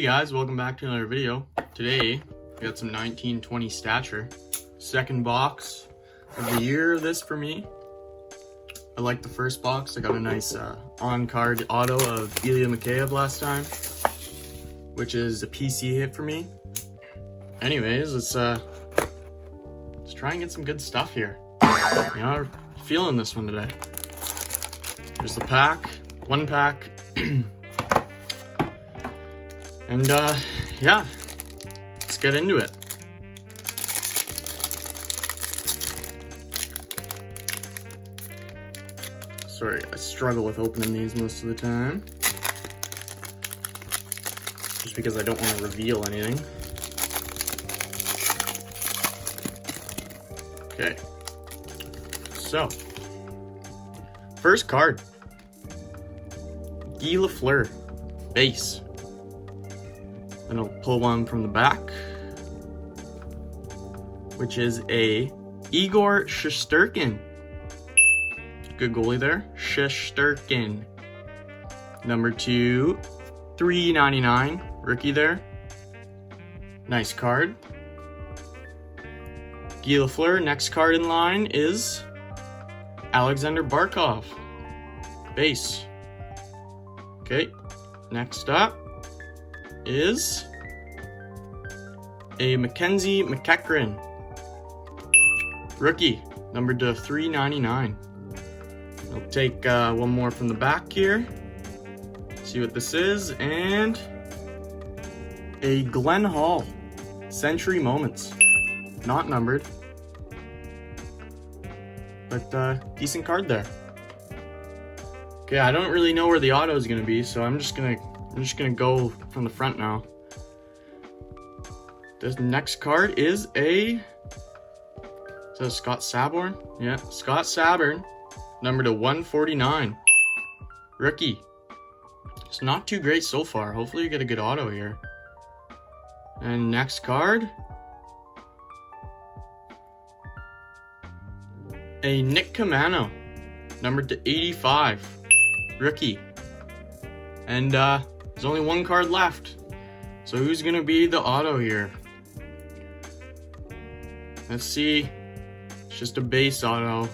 guys, welcome back to another video. Today, we got some 1920 Stature. Second box of the year, this for me. I like the first box. I got a nice on-card auto of Ilya Mikheyev last time, which is a PC hit for me. Anyways, let's try and get some good stuff here. You know, I'm feeling this one today. Here's the pack, one pack. And yeah, let's get into it. Sorry, I struggle with opening these most of the time, just because I don't want to reveal anything. Okay, so first card, Guy Lafleur, base. Then I'll pull one from the back, which is a Igor Shesterkin. Good goalie there, Shesterkin. Number 2, $3.99, rookie there. Nice card. Guy Lafleur. Next card in line is Alexander Barkov, base. Okay, next up is a Mackenzie McEachran, rookie, numbered to $3.99. I'll take one more from the back here, see what this is, and a Glenn Hall, Century Moments, not numbered, but decent card there. Okay, I don't really know where the auto is gonna be, so I'm just gonna go from the front now. This next card is a Scott Sabourin? Yeah, Scott Sabourin, number to 149, rookie. It's not too great so far. Hopefully you get a good auto here. And next card, a Nick Camano, numbered to 85, rookie. And there's only one card left. So who's gonna be the auto here? Let's see. It's just a base auto.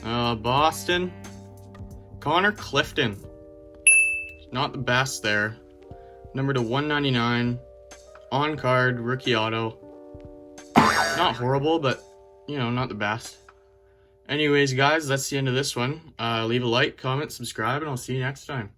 Boston. Connor Clifton. Not the best there. Number to 199. On card, rookie auto. Not horrible, but you know, not the best. Anyways, guys, that's the end of this one. Leave a like, comment, subscribe, and I'll see you next time.